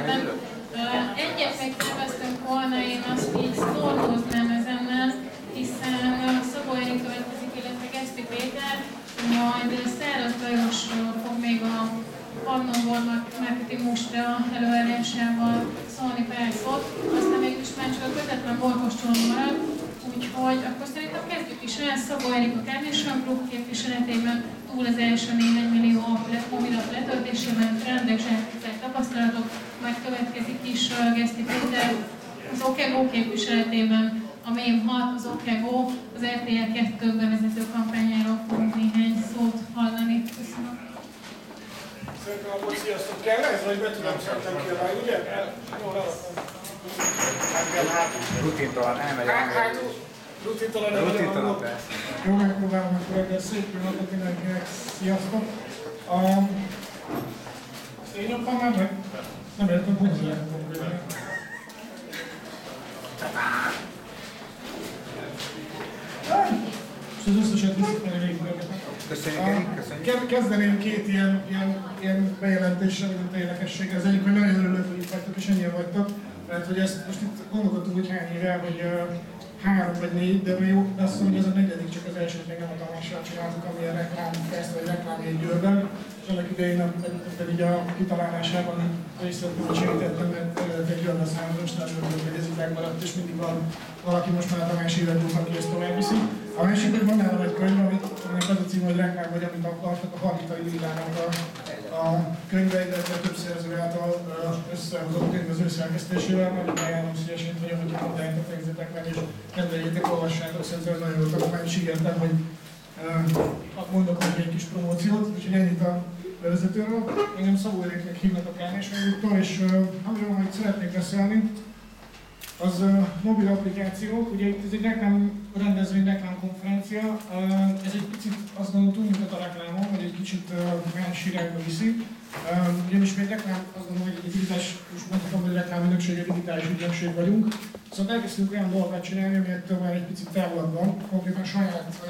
szépen. Egyet megterveztünk volna, én azt így szorgóznám ezennel, hiszen Szabó Erik következik, illetve Geszti Péter, majd Száraz Lajos fog még a Pannonból Marketing Mustra előadásával szólni pár szót, aztán mégis már csak a kötetlen bolkoscsolom marad, úgyhogy akkor szerintem kezdjük is el. Szabó Erik a Carnation Group képviseletében túl az első 4 millió mobilap letöltésében trendek, zsákutcák tapasztalatok, majd következik is Geszti Péter az Okego képviseletében, a Mém 6, az Okego, az RTL 2 bevezető kampányáról fogunk néhány szót hallani. Köszönöm. Szerintem abból sziasztok kell ez, vagy be tudom szerintem kiabálni, ugye? Jól alakom. Rutintalan, elmegy. Rutintalan, persze. Jó, megpróbálom akkor egyre szép napot mindenkinek. Sziasztok. Ezt én nyomtam már meg? Nem értem, hogy hozzá fogom. És az összeset visszatani végigörgetem. Köszönjük. Kezdeném két ilyen bejelentéssel, mint érdekességgel. Az egyik, hogy nagyon örülök, hogy itt vagytok és ennyien vagytok. Mert hogy ezt most itt gondolkodtunk, hogy hány éve, hogy 3 vagy 4, de jó, azt mondom, hogy ez a negyedik, csak az elsőt még nem a Tamással csináltuk, amilyen reklámfest vagy reklámjegyőrben. És annak idején pedig a kitalálásában részletből segítettem, mert egy olyan számozást, hogy ez így megmaradt, és mindig van valaki most már a Tamás életúr, aki ezt tovább viszi. A másik, hogy van nálam egy könyv, aminek az a cím, hogy reklám, vagy amit akartak, a Hargitai Lilának a könyve, illetve több szerző által összehozott könyv az ő szerkesztésével. Nagyon ajánlom szívesen, hogy ahogy mondájátok, végzetek meg, és rendeljétek, olvassátok, szerintem nagyon jó tanulmány, és ígértem, hogy mondok neki egy kis promóciót, úgyhogy ennyit a bevezetőről. Engem Szabó Eriknek hívnak a Carnation Grouptól, és amiről majd szeretnék beszélni, az mobil applikációk. Ugye itt ez egy reklámrendezvény, reklámkonferencia. Ez egy picit azt gondolom túlmutat a reklámon, vagy egy kicsit más irányba viszi. Ugyanis még reklám, azt gondolom, hogy egy digitális, most mondhatom, hogy reklámügynökség, egy digitális ügynökség vagyunk. Szóval elkezdtünk olyan dolgokat csinálni, amilyettől már egy picit távolabb van. Konkrétan saját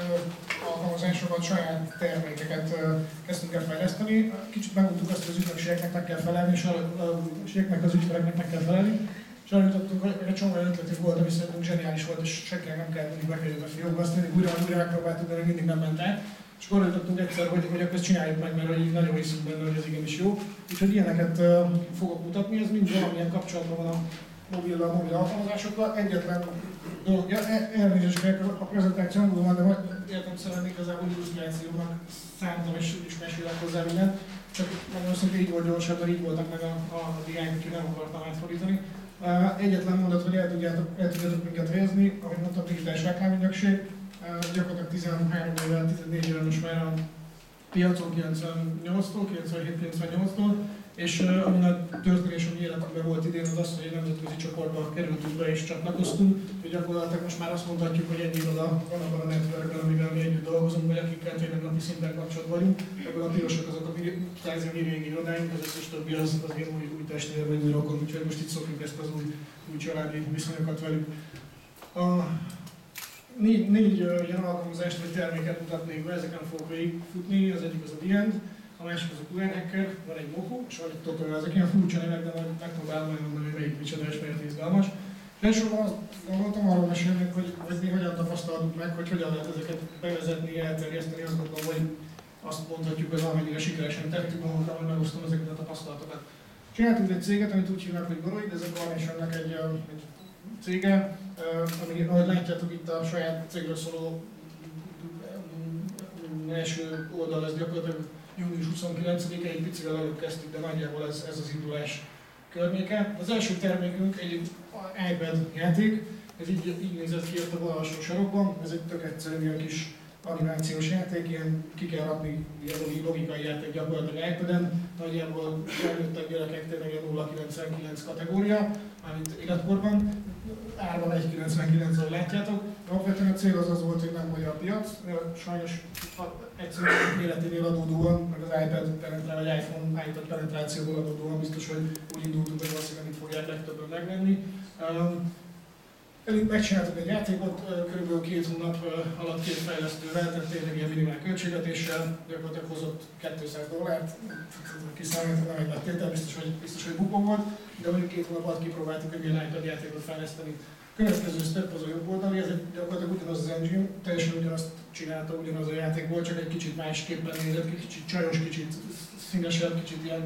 alkalmazásokat, saját termékeket kezdtünk el fejleszteni. Kicsit megmondtuk azt, hogy az ügynökségeknek meg kell felelni, és az ügyfeleknek meg kell felelni. És arra jutottunk, hogy egy csomó ötletünk volt, ami szerintünk zseniális volt, és senkinek nem kellett mindig bekerülni a fiókba, azt mindig újra megpróbáltuk, de még mindig nem ment át. És akkor jutottunk egyszer, hogy akkor ezt csináljuk meg, mert hogy nagyon hiszünk benne, hogy ez igenis jó. Úgyhogy ilyeneket fogok mutatni, ez mind valamilyen kapcsolatban van a mobil alkalmazásokkal. Egyetlen dolog, elnézést kérek, a prezentáció angolul van, de értelemszerűen igazából illusztrációnak szántam és mesélek hozzá mindent. Csak nagyon azt mondom, hogy így volt gyorsabb, mert így voltak meg a diák, úgyhogy nem akartam átfordítani. Egyetlen mondat, hogy el tudjátok minket helyezni, ahogy mondtam, digitális reklámügynökség. Gyakorlatilag 13 évvel, 14 éve most már a piacon 98-tól, 97-98-tól, és ami nagy történés, ami életünkben volt idén, az az, hogy egy nemzetközi csoportba kerültünk be és csatlakoztunk. Úgyhogy gyakorlatilag most már azt mondhatjuk, hogy ennyi iroda van abban a networkben, amivel mi együtt dolgozunk, vagy akikkel tényleg napi szinten kapcsolatban vagyunk. Ebből a pirosak azok a mi régi irodáink, az összes többi az ilyen új testvér vagy új rokon, úgyhogy most itt szokjuk ezt az új családi viszonyokat velük. Négy ilyen alkalmazást vagy terméket mutatnék be, ezeken fogok végigfutni, az egyik az a The End, a másik az a QR Hacker, van egy Mohu, és van egy Totoro, ezek ilyen furcsa nevek, de majd megpróbálom megmondani, hogy melyik micsoda és miért izgalmas. És elsősorban azt gondoltam arról mesélni, hogy mi hogyan tapasztaltuk meg, hogy hogyan lehet ezeket bevezetni, elterjeszteni, azt gondolom, hogy azt mondhatjuk, hogy valamennyire sikeresen tettük, mondtam, hogy megosztom ezeket a tapasztalatokat. Csináltunk egy céget, amit úgy hívnak, hogy Goroid, ez a Carnationnek egy cége, ami, ahogy látjátok itt a saját cégről szóló első oldal, ez gyakorlatilag június 29-e, egy picivel előbb kezdtük, de nagyjából ez az indulás környéke. Az első termékünk egy iPad játék, ez így nézett ki ott a bal alsó sarokban, ez egy tök egyszerű ilyen kis animációs játék, ilyen ki kell rakni ilyen logikai játék gyakorlatilag iPad-en, nagyjából felnőttek gyerekek tényleg a 0,99 kategória, mármint életkorban, árban 1,99, ahogy látjátok. Alapvetően a cél az volt, hogy nem magyar piac, sajnos egyszerűen életénél adódóan, meg az iPad penetrál, vagy iPad penetrációból adódóan biztos, hogy úgy indultunk, hogy valószínűleg itt fogják legtöbben megvenni. Megcsináltuk egy játékot, kb. 2 hónap alatt 2 fejlesztővel, tehát tényleg ilyen minimál költségvetéssel, gyakorlatilag hozott $200, kiszámítva nem egy nagy tétel, biztos, hogy bukó volt, de mondjuk 2 hónap alatt kipróbáltuk egy ilyen iPad játékot fejleszteni. Következő step az a jobb oldali, ez gyakorlatilag ugyanaz az engine, teljesen ugyanazt csinálta, ugyanaz a játék volt, csak egy kicsit másképpen nézett ki, kicsit csajos, kicsit színesebb, kicsit ilyen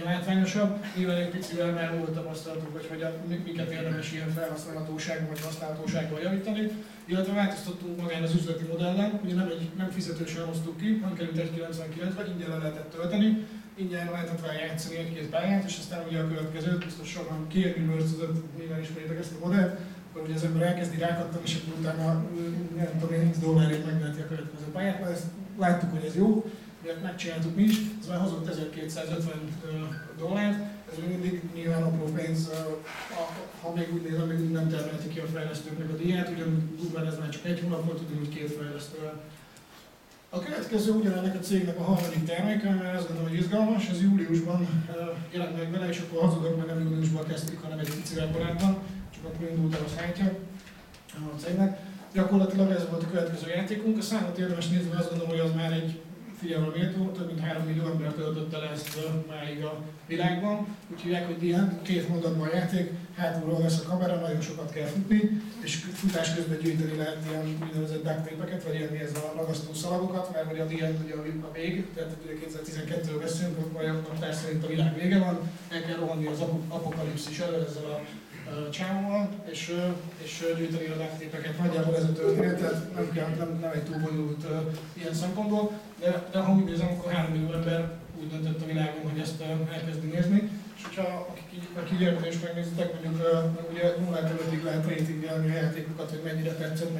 látványosabb. Nyilván egy picivel már volt tapasztalatunk, hogy miket érdemes ilyen felhasználhatóságban vagy használhatóságban javítani. Illetve változtattunk magán az üzleti modellen, ugye nem fizetősen hoztuk ki, nem került 1,99-be, ingyen le lehetett tölteni, ingyen lehetett vele játszani egy-két pályát, és aztán ugye a következőt, biztos sokan kiegyművörcözött, nyilván ismeritek ezt a modellt, akkor ugye az ember elkezdi rákattan, és akkor utána nem tudom én, $X megveheti a következő pályát, mert ezt láttuk, hogy ez jó, megcsináltuk mi is, ez már hozott $1250, ez még mindig nyilván apró pénz, ha még úgy nézem, még nem termelti ki a fejlesztőknek a díját, ugyanúgy ez már csak 1 hónap volt, ugyanúgy 2 fejlesztővel. A következő ugyanennek a cégnek a harmadik terméke, mert azt gondolom, hogy izgalmas, ez júliusban jelent meg vele, és akkor hazudok, mert nem júliusban kezdtük, hanem egy picivel korábban, csak akkor indult el a szájtja a cégnek. Gyakorlatilag ez volt a következő játékunk, a számot érdemes nézni, mert azt gondolom, hogy az már egy figyelme méltó, több mint 3 millió ember töltötte le ezt máig a világban. Úgy hívják, hogy ilyen 2 mondatban a játék, hátulról lesz a kamera, nagyon sokat kell futni, és futás közben gyűjteni lehet ilyen úgynevezett duct tape-eket, vagy ilyen ez a ragasztó szalagokat, mert ugye a ilyen ugye a vég, tehát ugye 2012-ről beszélünk, vagy a naptár szerint a világ vége van, el kell rohanni az apokalipszis elő ezzel a csámmal, és gyűjteni a duct tape-eket. Nagyjából ez a történet, tehát nem egy túl bonyolult ilyen szempontból, de ha úgy nézem, akkor 3 millió ember úgy döntött a világon, hogy ezt elkezdi nézni. És hogyha akik érte és megnézitek, mondjuk ugye 0-5-ig lehet ratingelni a játékokat, hogy mennyire tetszett,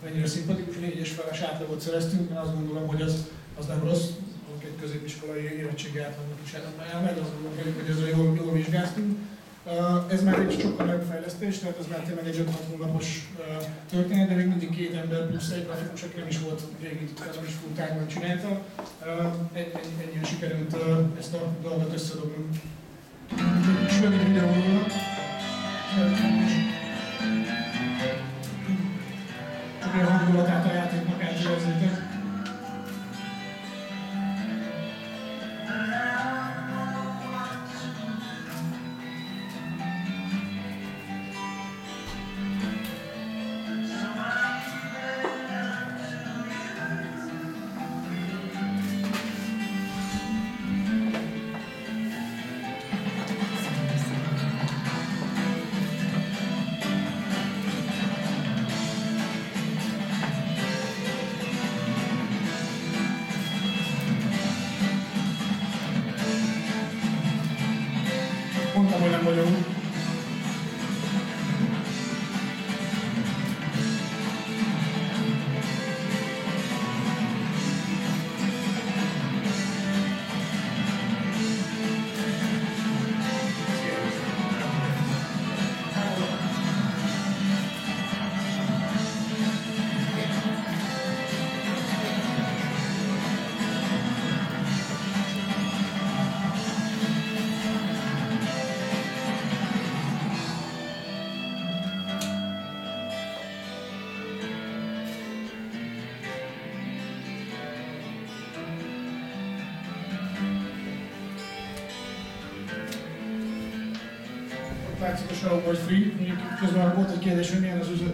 mennyire szimpatikus, 4,5-es átlagot szereztünk, én azt gondolom, hogy az nem rossz. Egy középiskolai érettségi átlagnak is elmegy, azt gondolom, hogy ezzel jól vizsgáztunk. Ez már egy sokkal nagyobb fejlesztés, tehát ez már tényleg egy 5-6 hónapos történet, de még mindig 2 ember plusz egy grafikus, aki nem is volt régi, nem is full time-ban csinálta. Ennyien sikerült ezt a dolgot összedobni. És rövid videó róla. Csak egy hangulatát a játéknak átérezzétek. Mondtam, hogy nem vagyok. Látszik a sarokban, hogy free. Közben volt egy kérdés, hogy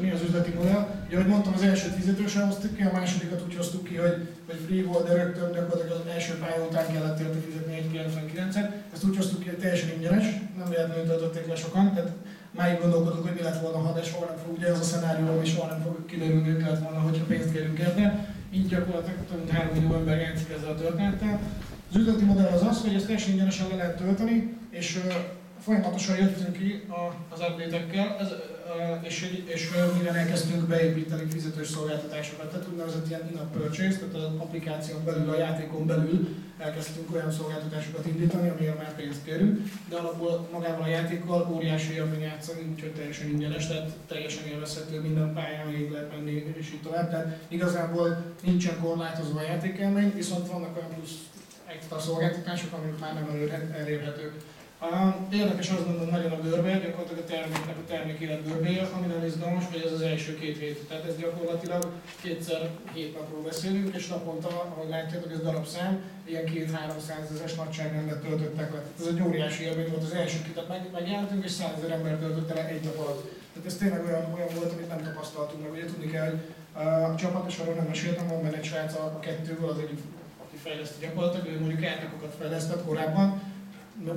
mi az üzleti modell. Ugye, ahogy mondtam, az elsőt fizetősen hoztuk ki, a másodikat úgy hoztuk ki, hogy free volt, de rögtön gyakorlatilag az első pálya után kellett érte fizetni 1,99-et. Ezt úgy hoztuk ki, hogy teljesen ingyenes, nem véletlenül töltötték le sokan. Tehát máig gondolkodunk, hogy mi lett volna, ha de soha nem fog, ugye az a szenárió, ami soha nem fog kiderülni, hogy lett volna, hogyha pénzt kérünk érte. Így gyakorlatilag több mint 3 millió ember játszik ezzel a történettel. Az üzleti modell az az, hogy ezt teljesen ingyenesen le lehet tölteni, és folyamatosan jöttünk ki az update-ekkel, és minden elkezdtünk beépíteni fizetős szolgáltatásokat. Tehát úgynevezett ilyen in-app purchase, tehát az applikáción belül, a játékon belül elkezdtünk olyan szolgáltatásokat indítani, amiért már pénzt kérünk, de alapból magával a játékkal óriási élmény játszani, úgyhogy teljesen ingyenes, tehát teljesen élvezhető, minden pályán végig lehet menni, és így tovább. Tehát igazából nincsen korlátozva a játékélmény, viszont vannak olyan plusz extra szolgáltatások, amik már nem elérhetők. Érdekes azt mondom, nagyon a görbe, gyakorlatilag a terméknek a termék élet görbéje, ami nem izgalmas, hogy ez az első 2 hét. Tehát ez gyakorlatilag kétszer 7 napról beszélünk, és naponta, ahogy látjátok, ez darabszám, ilyen 200-300 ezeres nagyságrendet töltöttek le. Ez egy óriási élmény volt az első kitet megjelentünk, és 100 000 ember töltötte le egy nap alatt. Tehát ez tényleg olyan volt, amit nem tapasztaltunk meg. Ugye tudni kell, hogy a csapat, és arról nem meséltem, van benne egy srác a 2-ből, az egyik, aki fejleszti gyakorlatilag, ő mondjuk játékokat fejlesztett korábban,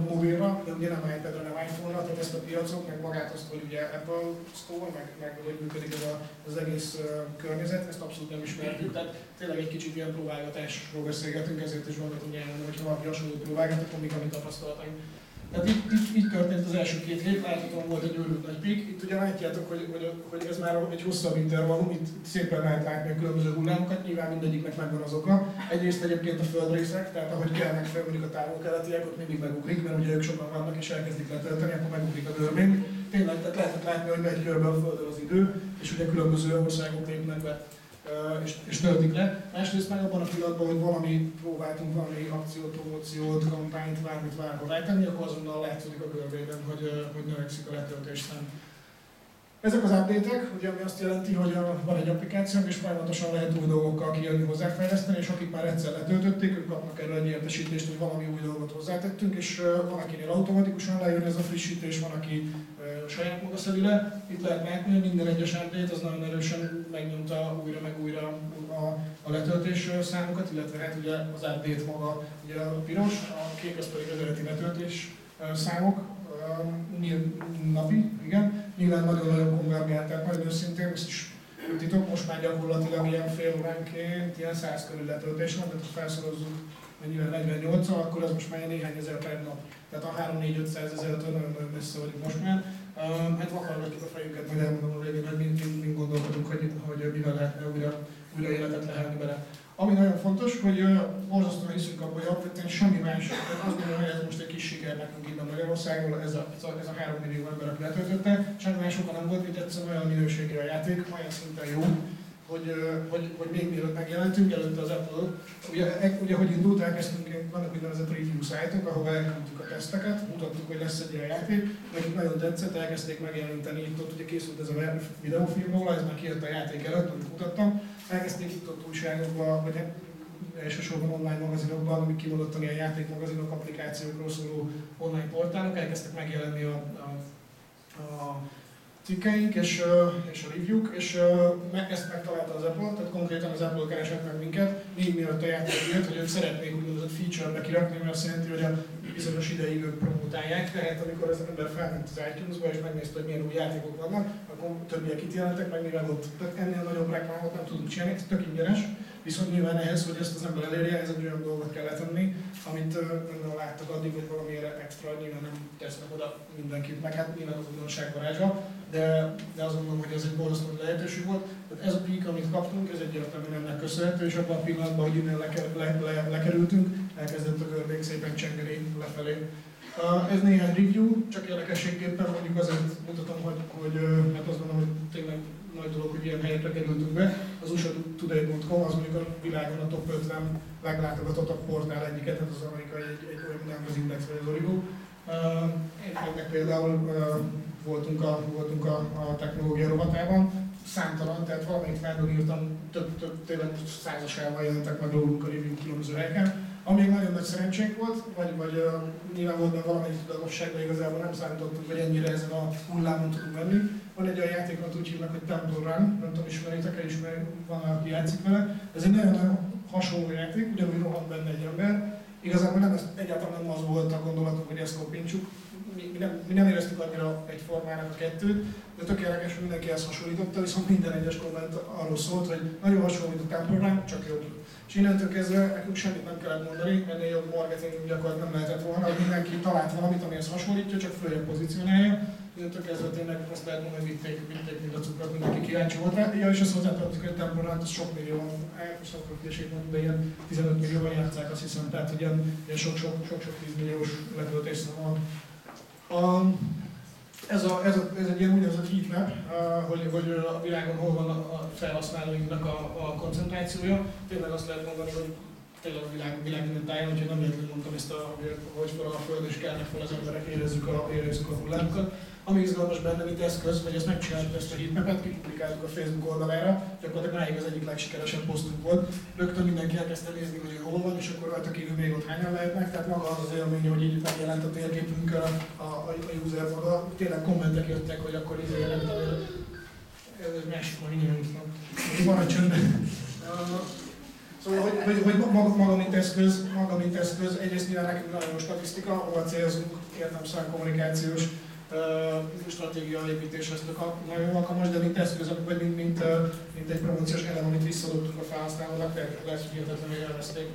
mobilra, de ugye nem iPad-re, nem iPhone-ra, tehát ezt a piacot, meg magát azt, hogy ugye Apple Store, meg hogy működik ez az egész környezet, ezt abszolút nem ismertük, tehát tényleg egy kicsit ilyen próbálgatásról beszélgetünk, ezért is gondoltam, hogy elmondom, hogy ha valaki hasonlót próbálgat, akkor mik a mi tapasztalataink. Tehát így történt az első 2 hét, láthatóan volt egy őrült nagy pik. Itt ugye látjátok, hogy ez már egy hosszabb intervallum, itt szépen lehet látni a különböző hullámokat, nyilván mindegyiknek megvan az oka. Egyrészt egyébként a földrészek, tehát ahogy kelnek fel mondjuk a távol-keletiek, ott mindig megugrik, mert ugye ők sokan vannak és elkezdik letölteni, akkor megugrik a görbén. Tényleg, tehát lehetett látni, hogy megy körbe a földön az idő, és ugye különböző országok lépnek be és töltik le. Másrészt meg abban a pillanatban, hogy próbáltunk valami akciót, promóciót, kampányt, bármit várva rátenni, akkor azonnal látszódik a görbében, hogy növekszik a letöltésszám. Ezek az update-ek, ugye ami azt jelenti, hogy van egy applikációnk, és folyamatosan lehet új dolgokkal kijönni, hozzáfejleszteni, és akik már egyszer letöltötték, ők kapnak erről egy értesítést, hogy valami új dolgot hozzátettünk, és van, akinél automatikusan lejön ez a frissítés, van, aki saját maga szedi le. Itt lehet látni, hogy minden egyes update az nagyon erősen megnyomta újra meg újra a letöltés számokat, illetve hát ugye az update maga ugye a piros, a kék az pedig az eredeti letöltés számok, napi, igen. Nyilván nagyon-nagyon konvergált, tehát nagyon őszintén, ezt is titok, most már gyakorlatilag ilyen fél óránként ilyen 100 körül letöltés van, tehát ha felszorozzuk mennyivel 48-al, akkor az most már néhány ezer per nap. Tehát a 3-4-500 ezertől nagyon-nagyon messze vagyunk most már. Hát vakargatjuk a fejünket, majd elmondom a végén, hogy mind gondolkodunk, hogy mivel lehetne újra életet lehelni bele. Ami nagyon fontos, hogy borzasztóan hiszünk abban, hogy alapvetően semmi más, tehát azt gondolom, hogy ez most egy kis siker nekünk innen Magyarországon, ez a 3 millió ember, aki letöltötte, semmi más sokan nem volt, mint egyszerűen olyan minőségű a játék, olyan szinten jó, hogy még mielőtt megjelentünk, előtte az Apple, ugye hogy indult, elkezdtünk, vannak úgynevezett review szájtok, ahol elküldtük a teszteket, mutattuk, hogy lesz egy ilyen játék, nekik nagyon tetszett, elkezdték megjelenteni, itt ott ugye készült ez a videófilm róla, ez már kijött a játék előtt, amit mutattam, elkezdték itt ott újságokba, vagy elsősorban online magazinokban, amik kimondottan ilyen játékmagazinok, applikációkról szóló online portálok, elkezdtek megjelenni a cikkeink és a review-k, és ezt megtalálta az Apple, tehát konkrétan az Apple keresett meg minket, még mielőtt a játék jött, hogy ők szeretnék úgynevezett feature-be kirakni, mert azt jelenti, hogy a bizonyos ideig ők promotálják, tehát amikor az ember felment az iTunes-ba és megnézte, hogy milyen új játékok vannak, akkor többiek itt jelentek meg, mivel ott ennél nagyobb reklámot nem tudunk csinálni, ez tök ingyenes, viszont nyilván ehhez, hogy ezt az ember elérje, ez egy olyan dolgot kell letenni, amit nem láttak addig, hogy valamilyen extra, nyilván nem tesznek oda mindenkit, meg hát nyilván az újdonság varázsa, de azt gondolom, hogy ez egy borzasztó lehetőség volt. Tehát ez a peak, amit kaptunk, ez egyértelműen ennek köszönhető, és abban a pillanatban, hogy innen lekerültünk, elkezdett a görbék szépen csengeni lefelé. Ez néhány review, csak érdekességképpen mondjuk azért mutatom, hogy hát azt gondolom, hogy tényleg nagy dolog, hogy ilyen helyekre kerültünk be. Az USA-today.com az mondjuk a világon a top 50 leglátogatottabb portál egyiket, tehát az amerikai egy olyan, nem az Index vagy az Origo. Ennek például voltunk a technológia rovatában, számtalan, tehát valamelyik felről írtam, több tényleg százasával jelentek meg rólunk a review különböző helyeken. Ami nagyon nagy szerencsénk volt, vagy nyilván volt benne valamelyik tudatosság, de igazából nem számítottunk, hogy ennyire ezen a hullámon tudunk menni. Van egy olyan játék, amit úgy hívnak, hogy Temple Run, nem tudom, ismeritek-e, van, aki játszik vele. Ez egy nagyon hasonló játék, ugyanúgy rohan benne egy ember. Igazából egyáltalán nem az volt a gondolatunk, hogy ezt koppintsuk. Mi nem éreztük annyira egyformának a kettőt, de tök érdekes, hogy mindenki ezt hasonlította, viszont minden egyes komment arról szólt, hogy nagyon hasonló, mint a Temple Run, csak jobb. És innentől kezdve nekünk semmit nem kellett mondani, ennél jobb marketing gyakorlatilag nem lehetett volna, hogy mindenki talált valamit, amihez hasonlítja, csak följebb pozícionálja. Innentől kezdve tényleg azt lehet mondani, hogy vitték mind a cukrot, mindenki kíváncsi volt rá. Ja, és azt hozzátartozik, hogy a Temple Run-t sok millióan, most akkor hülyeség mondom, de ilyen 15 millióan játsszák, azt hiszem, tehát hogy ilyen sok 10 milliós letöltésszám van. Ez egy ilyen úgynevezett heatmap, hogy a világon hol van a felhasználóinknak a koncentrációja. Tényleg azt lehet mondani, hogy tényleg a világ minden táján, úgyhogy nem véletlenül mondtam ezt, hogy fel a föld és kelnek fel az emberek, érezzük a hullámokat. Ami izgalmas benne, mint eszköz, hogy ezt megcsináltuk, ezt a heatmapet, kipublikáltuk a Facebook oldalára, gyakorlatilag máig az egyik legsikeresebb posztunk volt. Rögtön mindenki elkezdte nézni, hogy hol van, és akkor rajta kívül még ott hányan lehetnek, tehát maga az élmény, hogy így megjelent a térképünk a user maga. Tényleg kommentek jöttek, hogy akkor nem tudom, ez másik van, mindjárt nyitnak. Maradj csöndben. Szóval, hogy maga mint eszköz, egyrészt nyilván nekünk nagyon jó statisztika, ahol célzunk, értelmszerűen kommunikációs stratégia építéshez nagyon alkalmas, de mint eszköz, vagy mint egy promóciós elem, amit visszadottunk a felhasználónak, lehet, hogy hihetetlenül élvezték.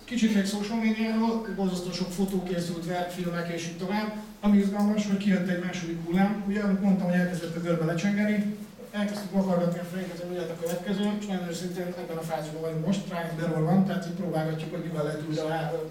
Kicsit még social médiáról, borzasztó sok fotó készült, filmek és így tovább. Ami izgalmas, hogy kijött egy második hullám. Ugye, amit mondtam, hogy elkezdett a görbe lecsengeni, elkezdtük vakargatni a fejünket, hogy mi lehet a következő, és nagyon őszintén ebben a fázisban vagyunk most, Trying Error van, tehát így próbálgatjuk, hogy mivel lehet újra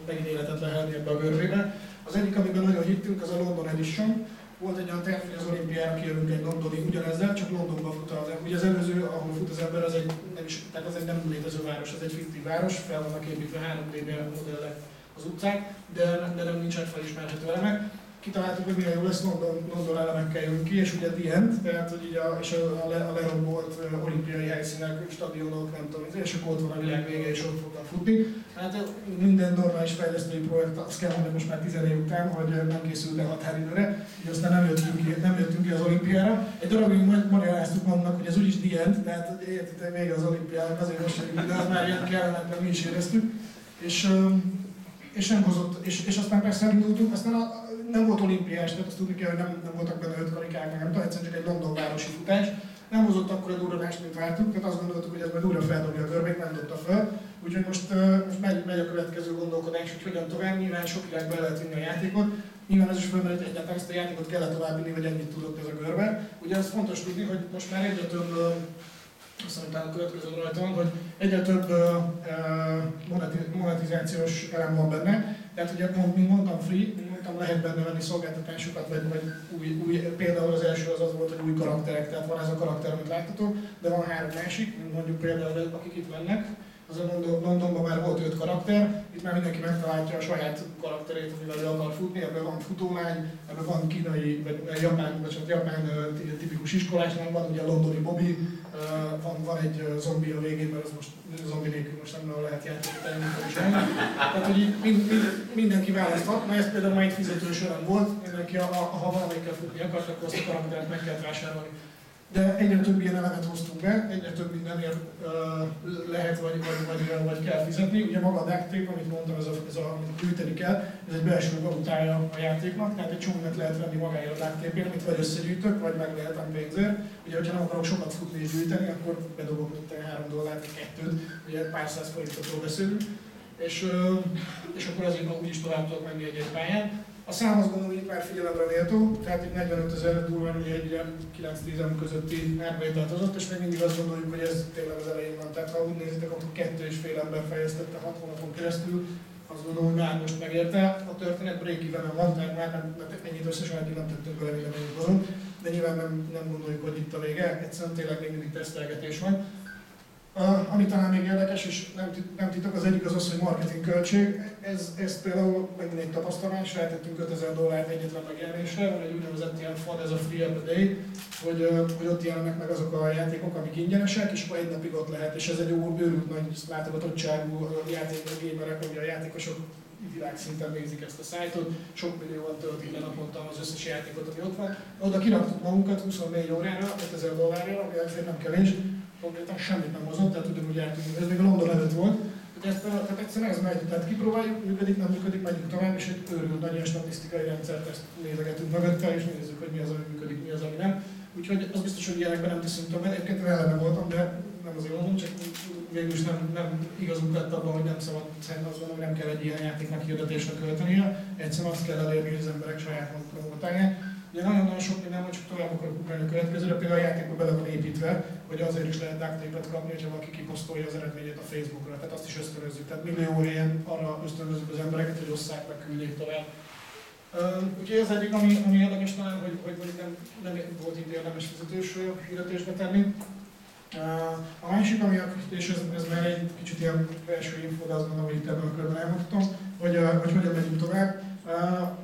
megint életet lehelni ebbe a görbébe. Az egyik, amiben nagyon hittünk, az a London Edition. Volt egy olyan terv, hogy az olimpiára kijövünk egy londoni ugyanezzel, csak Londonban fut az ember. Ugye az előző, ahol fut az ember, az egy nem létező város, az egy fiktív város, fel vannak építve 3D modellek az utcák, de nem nincsenek felismerhető elemek. Kitaláltuk, hogy milyen jó lesz, London elemekkel jövünk ki, és ugye the end, tehát hogy így a lerombolt olimpiai helyszínek, stadionok, nem tudom, és akkor ott van a világ vége, és ott fognak futni. Hát minden normális fejlesztői projekt, azt kell mondani most már 10 év után, hogy nem készült el határidőre, így aztán nem jöttünk ki az olimpiára. Egy darabig magyaráztuk magunknak, hogy ez úgyis the end, tehát hogy értitek vége az olimpiának, azért most jövünk, de az már ilyen kellemetlen, mi is éreztük. És nem hozott, és aztán persze elindultunk, aztán nem volt olimpiás, tehát azt tudni kell, hogy nem voltak benne 5 karikák, nem tudom, egyszerűen csak egy London városi futás. Nem hozott akkor a durranást, mint vártuk, tehát azt gondoltuk, hogy ez majd újra feldobja a görbét, nem dobta fel. Úgyhogy most megy a következő gondolkodás, hogy hogyan tovább, nyilván sok irányba lehet vinni a játékot. Nyilván ez is felmerült, hogy egyáltalán ezt a játékot kellett továbbvinni, vagy ennyit tudott ez a görbe. Ugye ez fontos tudni, hogy most már egyre több, azt mondtam, a következő rajta, hogy egyre több monetizációs elem van benne. Tehát ugye, mint mondtam, lehet benne venni szolgáltatásokat, vagy új, például az első az volt, hogy új karakterek, tehát van ez a karakter, amit láthatok, de van 3 másik, mint mondjuk például akik itt vannak. Az a Londonban már volt 5 karakter, itt már mindenki megtalálja a saját karakterét, amivel ő akar futni, ebből van futólány, ebből van kínai, vagy japán tipikus iskolásnál, van ugye a londoni Bobby, van egy zombi a végén, mert az most zombi nélkül most nem lehet játékot elmondani. Tehát, hogy mindenki választhat, mert ez például már egy fizetős öröm volt, mindenki, ha valamelyikkel futni akart, akkor azt a karaktert meg kell vásárolni. De egyre több ilyen elemet hoztunk be, egyre több mindenért lehet vagy kell fizetni. Ugye maga a duct tape, amit mondtam, ez amit gyűjteni kell, ez egy belső valutája a játéknak, tehát egy csomót lehet venni magáért a duct tape-ért, amit vagy összegyűjtök, vagy megvehetem pénzért. Ugye, hogyha nem akarok sokat futni és gyűjteni, akkor bedobok mint $3 vagy 2, ugye pár száz forintokról beszélünk. És akkor azért úgy is tovább tudok menni egy pályán. A szám azt gondolom, hogy itt már figyelemre méltó, tehát itt 45 000 durván ugye egy 9-10 közötti árbevételt hozott, és még mindig azt gondoljuk, hogy ez tényleg az elején van. Tehát ha úgy nézitek, akkor 2,5 ember fejlesztette 6 hónapon keresztül, azt gondolom, hogy már most megérte. A történet break-even van, tehát már ennyit összesen eddig nem tettünk bele minden ennyit hozunk, de nyilván nem gondoljuk, hogy itt a vége, egyszerűen tényleg még mindig tesztelgetés van. Ami talán még érdekes, és nem titok, az egyik az, hogy marketing költség. Ez például megint egy tapasztalás, rátettünk $5000 egyetlen megjelenésre, van egy úgynevezett ilyen fund, ez a Free App a Day, hogy ott jelennek meg azok a játékok, amik ingyenesek, és akkor egy napig ott lehet, és ez egy őrült nagy látogatottságú játékok, gamerek, ugye a játékosok világszinten nézik ezt a szájtot, sok millióan töltik le naponta az összes játékot, ami ott van. Oda kiraktuk magunkat 24 órára, $5000, ami azért nem kevés, konkrétan semmit nem hozott, tehát ugyanúgy jártunk, ez még a London előtt volt. Tehát egyszerűen ez megy, tehát kipróbáljuk, működik, nem működik, megyünk tovább, és egy őrült nagy ilyen statisztikai rendszert ezt nézegetünk mögötte, és nézzük, hogy mi az, ami működik, mi az, ami nem. Úgyhogy az biztos, hogy ilyenekben nem teszünk többet, egyébként ellene voltam, de nem azért mondom, csak végül is nem igazunk lett abban, hogy nem szabad, szerintem azt gondolom, hogy nem kell egy ilyen játéknak hirdetésre költenie, egyszerűen azt kell elérni, hogy az emberek saját maguk promotálják. Ugye nagyon-nagyon sok minden van, csak tovább akarok ugrálni a következőre, például a játékba bele van építve, hogy azért is lehet duct tape-et kapni, hogyha valaki kiposztolja az eredményét a Facebookra, tehát azt is ösztönözzük. Tehát millió helyen arra ösztönözzük az embereket, hogy osszák meg, küldjék tovább. Úgyhogy ez egyik, ami érdekes talán, hogy nem volt itt érdemes fizetős hirdetésbe tenni. A másik, ami és ez már egy kicsit ilyen belső info, de azt gondolom, hogy itt ebben a körben elmondhatom, hogy hogyan megyünk tovább.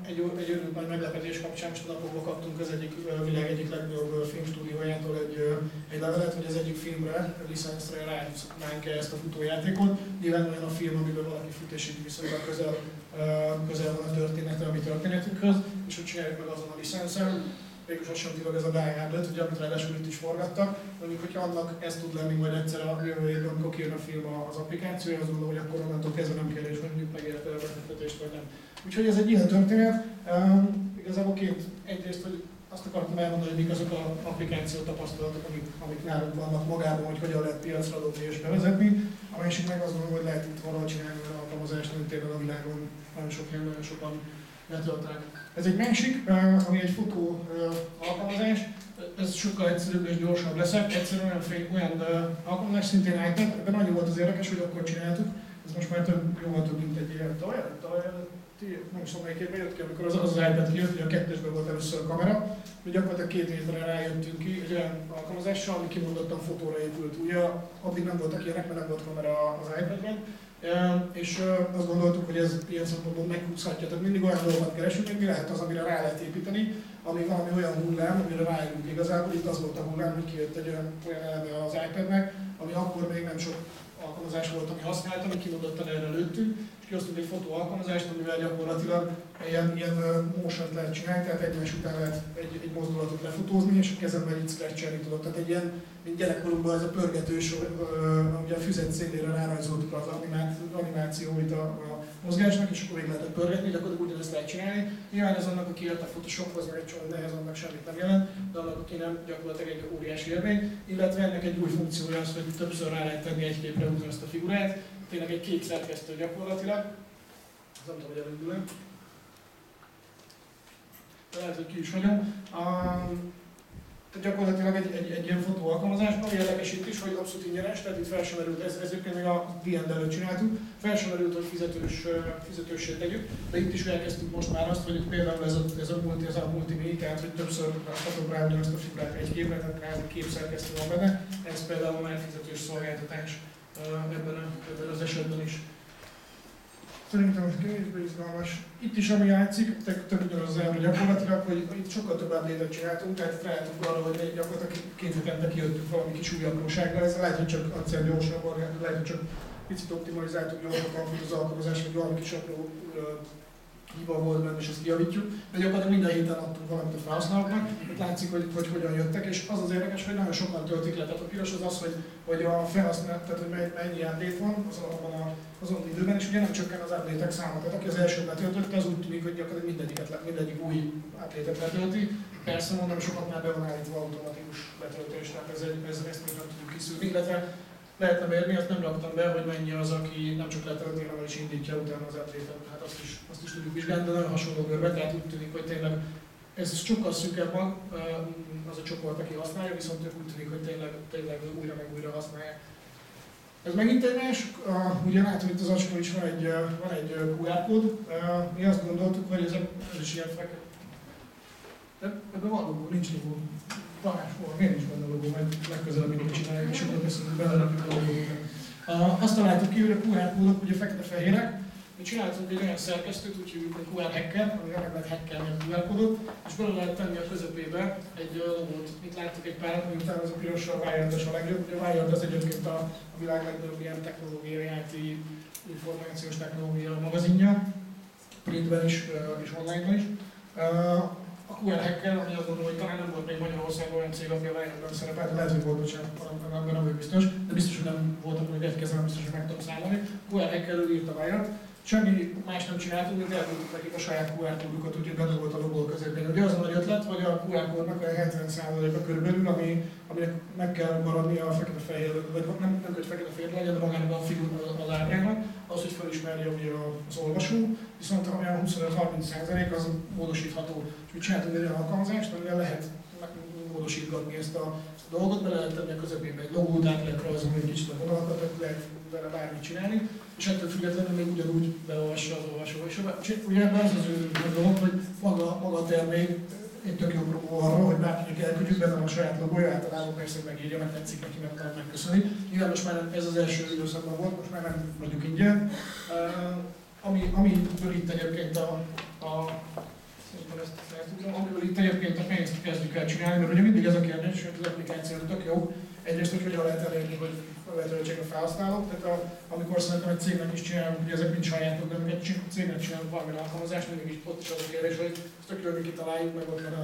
Egy örült nagy meglepetés kapcsán most a napokban kaptunk az egyik világ egyik legnagyobb filmstúdiójától egy levelet, hogy az egyik filmre, licenszre rájutnánk ezt a futójátékot. Nyilván olyan a film, amiben valaki fut és így viszonylag közel van a története a mi történetünkhöz, és hogy csináljuk meg azon a licenszen. Végülis hasonlítólag ez a Die Hard lett, hogy amit ráadásul itt is forgattak. Mondjuk, hogyha annak ez tud lenni majd egyszer a jövő évben, amikor kijön a film az applikációja, azt gondolom, hogy akkor onnantól kezdve nem kérdés, hogy mondjuk megérte a befektetést vagy nem. Úgyhogy ez egy ilyen történet. Igazából egyrészt, hogy azt akartam elmondani, hogy mik azok az applikáció tapasztalatok, amik nálunk vannak magában, hogy hogyan lehet piacra dobni és bevezetni. A másik meg azt gondolom, hogy lehet itt valahol csinálni olyan alkalmazást, amit tényleg a világon nagyon sok helyen, nagyon sokan letöltenek. Ez egy másik, ami egy fotó alkalmazás. Ez sokkal egyszerűbb és gyorsabb lesz. Egyszerűen olyan alkalmazás, szintén iPad, de nagyon volt az érdekes, hogy akkor csináltuk. Ez most már jóval több, mint egy ilyen tavaly, nem is tudom melyik évben jött ki, amikor az iPad kijött, hogy a 2-esben volt először a kamera, hogy gyakorlatilag 2 hétre rájöttünk ki egy olyan alkalmazással, ami kimondottan fotóra épült. Ugye addig nem voltak ilyenek, mert nem volt kamera az iPadben, és azt gondoltuk, hogy ez ilyen szempontból meghúzhatja. Tehát mindig olyan dolgokat keresünk, hogy mi lehet az, amire rá lehet építeni, ami valami olyan hullám, amire rájövünk igazából. Itt az volt a hullám, hogy kijött egy olyan eleme az iPadnek, ami akkor még nem sok alkalmazás volt, ami használt, ami kimondottan erre lőttünk, és kihoztunk egy fotó alkalmazást, amivel gyakorlatilag ilyen motion-t lehet csinálni, tehát egymás után lehet egy mozdulatot lefotózni, és a kezemben így scratch-elni tudok. Tehát egy ilyen, mint gyerekkorunkban ez a pörgetős, ugye a füzet szélére rárajzoltuk az animációit a mozgásnak, és akkor még lehetett pörgetni, gyakorlatilag ugyanezt lehet csinálni. Nyilván ez annak, aki jött a Photoshophoz, meg egy csomó nehez, annak semmit nem jelent, de annak, aki nem, gyakorlatilag egy óriási élmény. Illetve ennek egy új funkciója az, hogy többször rá lehet tenni egy képre ugyanazt a figurát. Tényleg egy kék szerkesztő gyakorlatilag. Nem tudom, hogy elindul-e. De lehet, hogy ki is hagyom. Tehát gyakorlatilag egy ilyen fotó alkalmazás, ami érdekes itt is, hogy abszolút ingyenes, tehát itt fel sem merült, ez egyébként még a VN előtt csináltuk, fel sem merült, hogy fizetőssé tegyük, de itt is elkezdtük most már azt, hogy például ez a multimédia, tehát hogy többször rakhatok rá ugyanazt a figurát egy képre, tehát kvázi képszerkesztő van benne, ez például már fizetős szolgáltatás ebben az esetben is. Szerintem ez kevésbé izgalmas. Itt is ami játszik, több ugyanaz az elme gyakorlatilag, hogy itt sokkal több update-et csináltunk, tehát rájöttünk arra, hogy gyakorlatilag 2 hetente kijöttünk valami kis új aprósággal. Ez lehet, hogy csak egyszer gyorsabban, lehet, hogy csak picit optimalizáltuk gyorsabban az alkalmazást, vagy valami kis apró hiba volt benne, és ezt kijavítjuk. De gyakorlatilag minden héten adtunk valamit a felhasználóknak, hogy látszik, hogy hogyan jöttek, és az az érdekes, hogy nagyon sokan töltik le. Tehát a piros az az, hogy a felhasználó, tehát hogy mennyi update van azon időben, és ugye nem csökken az update-ek száma. Tehát aki az elsőt letöltötte, az úgy tűnik, hogy gyakorlatilag mindegyik új update-et letölti. Persze mondom, sokat már be van állítva automatikus letöltés, tehát ezt még nem tudjuk kiszűrni, illetve lehetne mérni, azt nem raktam be, hogy mennyi az, aki nem csak letölti, hanem is indítja utána az update-et. Hát azt is tudjuk vizsgálni, de nagyon hasonló körbe, tehát úgy tűnik, hogy tényleg ez sokkal szűkebb mag, az a csoport, aki használja, viszont ők úgy tűnik, hogy tényleg újra meg újra használják. Ez megint egy más, ugye látom itt az acskon is van egy QR kód. Mi azt gondoltuk, hogy ez is ilyen fekete. Ebben van logó, nincs logó. Máshol, miért nincs benne a logó, majd legközelebb mit csináljuk, és akkor beszélünk, belerakjuk a logót. Azt találtuk ki, hogy a QR kódok ugye fekete-fehérek. Mi csináltunk egy olyan szerkesztőt, úgy hívjuk, hogy QR hacker, ami meg lehet hackelni a QR kódot, és bele lehet tenni a közepébe egy logót. Itt láttuk egy párat, miután az a piros a Wired-es a legjobb. Ugye a Wired az egyébként a világ legnagyobb ilyen technológiai, IT, információs technológia magazinja, printben is és online-ban is. A QR hacker, ami azt gondolom, hogy talán nem volt még Magyarországon olyan cég, aki a Wired-ben szerepelt, lehet, hogy volt, bocsánat, ebben nem vagyok biztos, de biztos, hogy nem voltak még egy kezem, biztos, hogy meg tudom számolni. QR hackerről írt a Wired. Semmi más nem csináltunk, mint elküldtük nekik a saját QR kódukat, úgyhogy benne volt a logó közepén. Ugye az a nagy ötlet, hogy a QR kódnak a 70%-a körülbelül, aminek meg kell maradnia a fekete-fehér, vagy nem hogy fekete-fehér legyen, de magának a figura az árnyának, az, hogy felismerje ugye az olvasó, viszont ami a 25-30% az módosítható. És mi csináltunk egy olyan alkalmazást, amivel lehet módosítgatni ezt a dolgot, bele lehet tenni a közepébe egy logót, át lehet rajzolni egy kicsit a vonalakat, lehet vele bármit csinálni, és ettől függetlenül még ugyanúgy beolvassa az olvasó. És ugye az az ő dolog, hogy maga a termék egy tök jó promó arra, hogy bárkinek elküldjük, benne van a saját logója, általában persze megírja, meg tetszik neki, meg megköszöni. Nyilván most már ez az első időszakban volt, most már nem vagyunk ingyen. Amiből itt egyébként amiből itt egyébként a pénzt kezdjük el csinálni, mert ugye mindig ez a kérdés, hogy az applikáció tök jó. Egyrészt, hogy hogyan lehet elérni, hogy felvetőltsék a felhasználók. Tehát amikor szerintem egy cégnek is csinálunk, ugye ezek mind sajátok, de amikor egy cégnek csinálunk valami alkalmazást, mindig is ott is az a kérdés, hogy ezt tök jól kitaláljuk meg ott van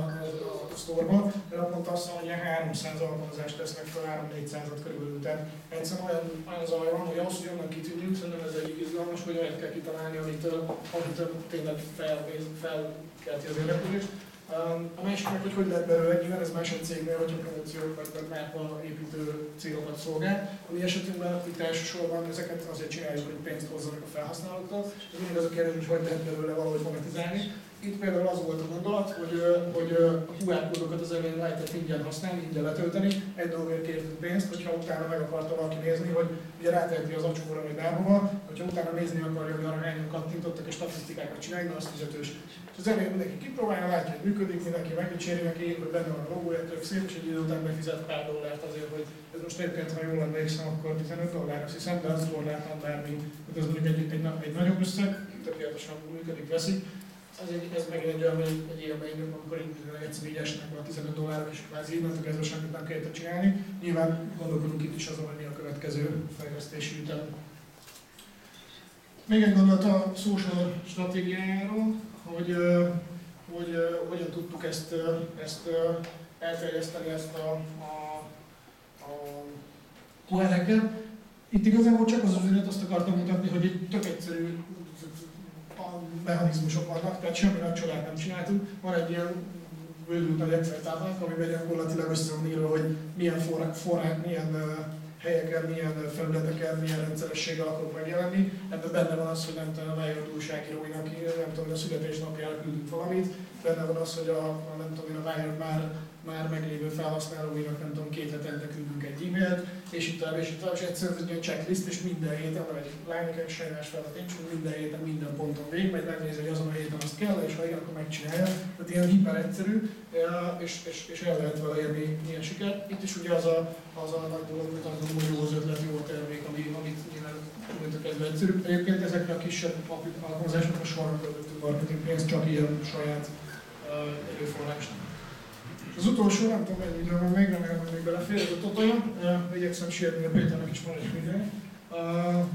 a store-ban, de naponta azt mondom, hogy ilyen 300 alkalmazást tesznek fel, 3-400-at körülbelül. Tehát egyszerűen olyan zaj van, hogy ahhoz, hogy onnan kitűnjünk, szerintem ez egy izgalmas, hogy olyat kell kitalálni, amitől tényleg felkelti az érdeklődést. A másik meg, hogy lehet belőle, nyilván ez más egy cégnél, hogyha promóciók vagy márka építő célokat szolgál. A mi esetünkben itt elsősorban ezeket azért csináljuk, hogy pénzt hozzanak a felhasználóktól, de mindig az a kérdés, hogy lehet belőle valahogy monetizálni. Itt például az volt a gondolat, hogy a QR kódokat az elején lehetett ingyen használni, ingyen letölteni, egy dologért kértünk pénzt, hogyha utána meg akarta valaki nézni, hogy ugye ráteheti az acsóra vagy bárhova, hogyha utána nézni akarja, hogy arra hányan kattintottak és statisztikákat csinálni, az fizetős. És az elején mindenki kipróbálja, látja, hogy működik, mindenki megdicséri neki, hogy benne van a logója, tök szép, és egy idő után befizet pár dollárt azért, hogy ez most egyébként, ha jól emlékszem, akkor $15, azt hiszem, de azt jól láttam bármi, hogy ez mondjuk egy nagyobb összeg, tökéletesen működik, veszik. Ez megint egy olyan, egy élmény, amikor egyszer így esnek a $15, és kvázi innentől kezdve semmit nem kellett csinálni. Nyilván gondolkodunk itt is azon, hogy mi a következő fejlesztési ütem. Még egy gondolat a social stratégiájáról, hogy hogyan tudtuk ezt elterjeszteni, ezt a QR-eket. Itt igazából csak az üzenet, azt akartam mutatni, hogy egy tök egyszerű mechanizmusok vannak, tehát semmi nagy csodát nem csináltunk. Van egy ilyen bőrült nagy Excel táblánk, amiben gyakorlatilag össze van írva, hogy milyen forrák, milyen helyeken, milyen felületeken, milyen rendszerességgel akarok megjelenni. Ebben benne van az, hogy nem tudom, a Wired újságíróinak, nem tudom, a születésnapjára küldünk valamit. Benne van az, hogy nem tudom, a Wired már meglévő felhasználóinak, nem tudom, 2 hetente küldünk egy e-mailt, és itt tovább, és egyszerűen egy checklist, és minden héten van egy lánynak, sajnos feladat nincs, hogy minden héten, minden ponton végig, majd megnézi, hogy azon a héten azt kell, és ha igen, akkor megcsinálja. Tehát ilyen hiper egyszerű, és el lehet vele érni ilyen sikert. Itt is ugye az a nagy dolog, hogy azt gondolom, hogy jó az ötlet, jó a termék, amit nyilván mondjuk kezdve egyszerű. Egyébként ezekre a kisebb alkalmazásokra sorra költöttünk marketing pénzt, csak ilyen saját erőforrást. Az utolsó, nem tudom mennyi idő van még, remélem, hogy még belefér, ez a Totoja. Igyekszem sírni, a Péternek is van egy videó.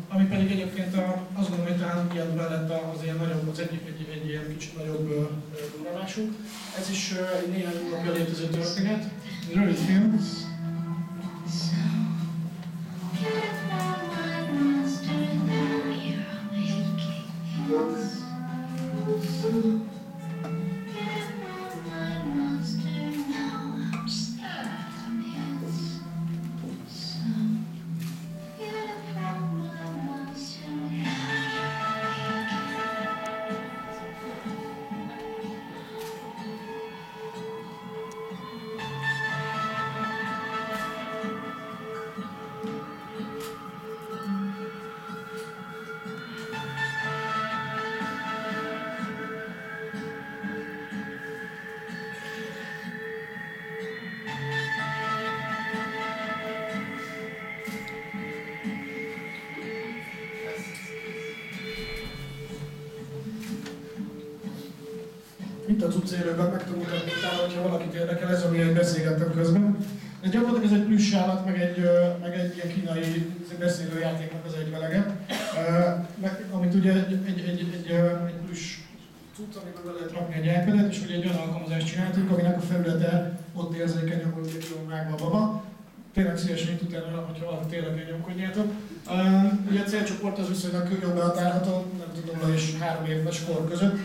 Ami pedig egyébként azt gondolom, hogy talán ilyen mellett az ilyen nagyobb, az egy ilyen kicsit nagyobb durranásunk. Ez is egy néhány napja létező történet, egy rövid film. Itt a cuccélőben meg tudom mutatni utána, hogyha valakit érdekel, ez amiért beszélgettem közben. De gyakorlatilag ez egy plüss állat, meg egy ilyen kínai beszélőjátéknak az egyvelege. Amit ugye egy plüss cucc, amiben be lehet rakni egy iPad-et, és ugye egy olyan alkalmazást csináltunk, aminek a felülete ott érzékeny, ahol jól vágva a baba. Tényleg szívesen itt utána, hogyha valaki tényleg nyomkodjátok. Ugye a célcsoport az viszonylag jól behatárható, nem tudom, 0 és 3 éves kor között.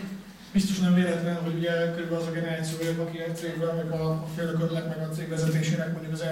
Biztos nem véletlen, hogy ugye körülbelül az a generáció vagyok, aki a cégben, meg a főnöködnek, meg a cég vezetésének mondjuk az